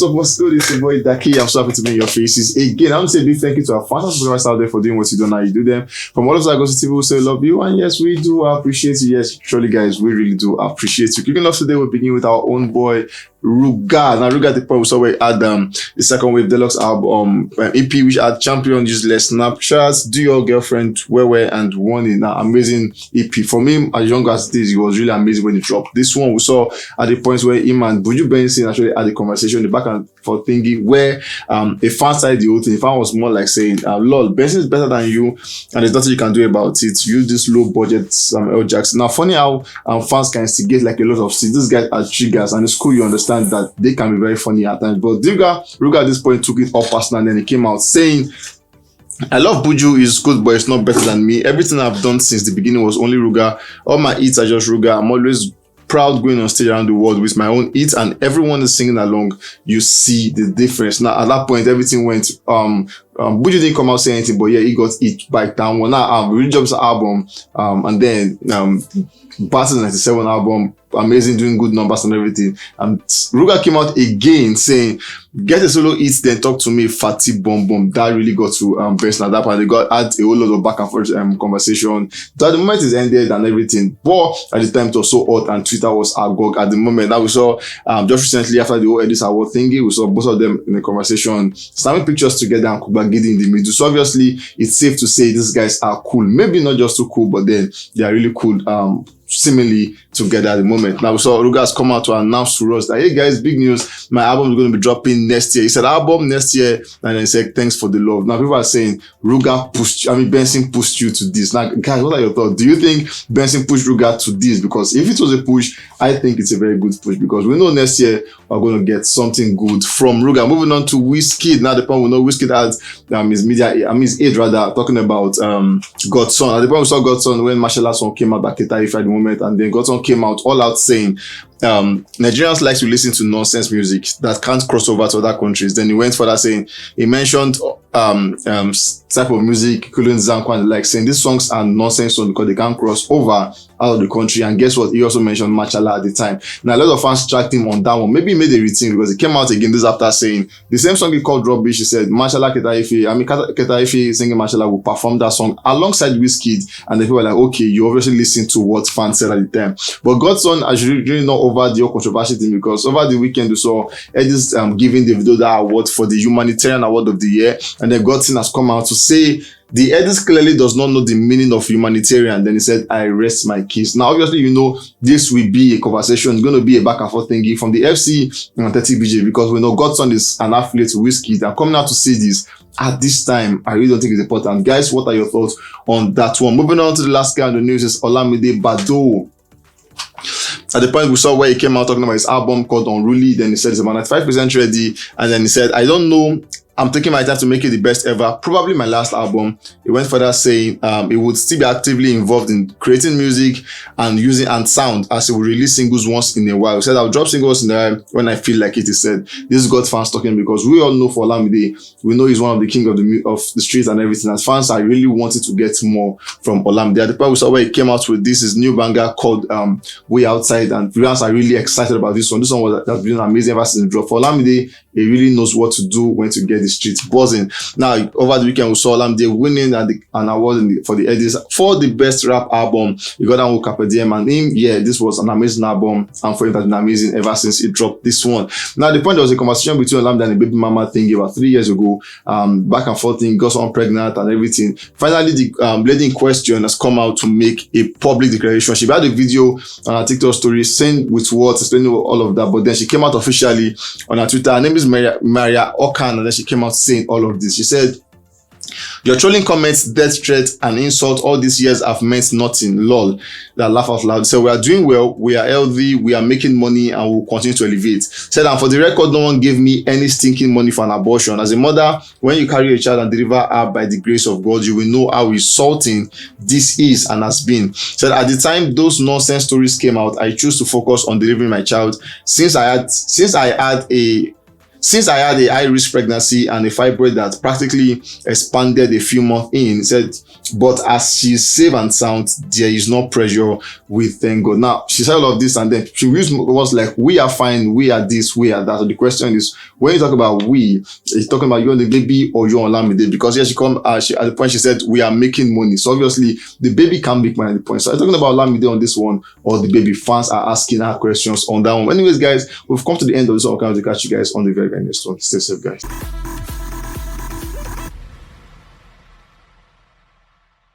What's good? It's your boy Daki. I'm so happy to meet your faces again. I want to say a big thank you to our fantastic subscribers out there for doing what you do and how you do them. From all of us that go to TV, we say love you, and yes, we do appreciate you. Yes, surely, guys, we really do appreciate you. Kicking off today, we're beginning with our own boy Ruga. Now, Ruga, the point we saw where had the second wave deluxe album EP, which had Champion, Useless, Snapshots, Do Your Girlfriend, Where, and Warning. Now, amazing EP. For me, as young as this, it was really amazing when it dropped. This one we saw at the point where him and Buju Benson actually had a conversation, the back and forth thingy, where a fan started the whole thing. The fan was more like saying, Lol, Benson is better than you, and there's nothing you can do about it. Use this low budget L Jackson. Now, funny how fans can instigate like a lot of shit. These guys are triggers, and it's cool you understand that they can be very funny at times. But Ruga at this point took it all personal, and then he came out saying, I love Buju, is good, but it's not better than me. Everything I've done since the beginning was only Ruga. All my hits are just Ruga. I'm always proud going on stage around the world with my own hits, and everyone is singing along. You see the difference. Now, at that point, everything went, Buju didn't come out saying anything, but yeah, he got hit by down one. Now, we dropped the album, and then, Battles 97 album, amazing, doing good numbers and everything. And Ruga came out again saying, get a solo hit, then talk to me, fatty bomb bomb. That really got to Benson at that point. They had a whole lot of back and forth conversation. So at the moment it's ended and everything. But at the time it was so hot and Twitter was agog at the moment. Now we saw just recently after the whole Edis Award thingy, we saw both of them in the conversation, snapping pictures together and Kubagidi in the middle. So obviously it's safe to say these guys are cool. Maybe not just too cool, but then they are really cool. Seemingly together at the moment. Now we saw Ruga has come out to announce to us that, hey guys, big news, my album is going to be dropping next year. He said album next year, and then he said thanks for the love. Now people are saying Benson pushed you to this. Now guys, what are your thoughts? Do you think Benson pushed Ruga to this? Because if it was a push, I think it's a very good push, because we know next year we're going to get something good from Ruga. Moving on to WIZKID. Now the point we know WIZKID has his age rather, talking about Godson. At the point we saw Godson when Mashallah song came out back at the moment, and then Godson came out all out saying Nigerians like to listen to nonsense music that can't cross over to other countries. Then he went further saying, he mentioned type of music, Kulun Zanko and like, saying these songs are nonsense songs because they can't cross over out of the country. And guess what? He also mentioned Machala at the time. Now a lot of fans tracked him on that one. Maybe he made a routine, because he came out again this after saying the same song he called Rubbish. He said Machala Ketaife singing Machala will perform that song alongside WIZKID, and the people were like, okay, you obviously listened to what fans said at the time. But Godson, I should really not over the controversial thing, because over the weekend we saw Edis giving DAVIDO that award for the humanitarian award of the year, and then Godson has come out to say the Edis clearly does not know the meaning of humanitarian. Then he said, I rest my case. Now obviously you know this will be a conversation, it's going to be a back and forth thingy from the FC and 30 BJ, because we know Godson is an affiliate to WIZKID, and coming out to see this at this time, I really don't think it's important. Guys, what are your thoughts on that one? Moving on to the last guy on the news is Olamide Bado. At the point we saw where he came out talking about his album called Unruly, then he said it's about 95% ready, and then he said, I don't know, I'm taking my time to make it the best ever, probably my last album. He went further saying he would still be actively involved in creating music and using and sound, as he will release singles once in a while. He said, I'll drop singles in a while when I feel like it. He said, this is God fans talking, because we all know for Olamide, we know he's one of the king of the streets and everything, and fans are really wanting to get more from Olamide. At the point we saw where he came out with this, his new banger called Way Outside, and fans are really excited about this one. This one has been amazing ever since the drop. For Olamide, he really knows what to do when to get the streets buzzing. Now, over the weekend, we saw Olamide winning an award for the Edis for the best rap album. He got that with Carpe Diem, and him, yeah, this was an amazing album, and for him, it has been amazing ever since he dropped this one. Now, the point, there was a conversation between Olamide and the baby mama thing about 3 years ago, back and forth thing, got someone pregnant and everything. Finally, the lady in question has come out to make a public declaration. She had a video on her TikTok story saying with words, explaining all of that, but then she came out officially on her Twitter. Her name is Maria Okan, and then she came out saying all of this. She said, your trolling comments, death threats, and insults all these years have meant nothing. Lol. That laugh out loud. So we are doing well, we are healthy, we are making money, and we'll continue to elevate. Said, and for the record, no one gave me any stinking money for an abortion. As a mother, when you carry a child and deliver her by the grace of God, you will know how insulting this is and has been. Said, at the time those nonsense stories came out, I chose to focus on delivering my child. Since I had a since I had a high risk pregnancy and a fibroid that practically expanded a few months in, said, but as she's safe and sound, there is no pressure, we thank God. Now, she said all of this and then she used words like, we are fine, we are this, we are that. So the question is, when you talk about we, you're talking about you and the baby or you and Olamide? Because yes, at the point she said, we are making money. So obviously, the baby can't make money at the point. So I'm talking about Olamide on this one, or the baby. Fans are asking her questions on that one. Anyways, guys, we've come to the end of this one. I'll catch you guys on the very next one. Stay safe, guys.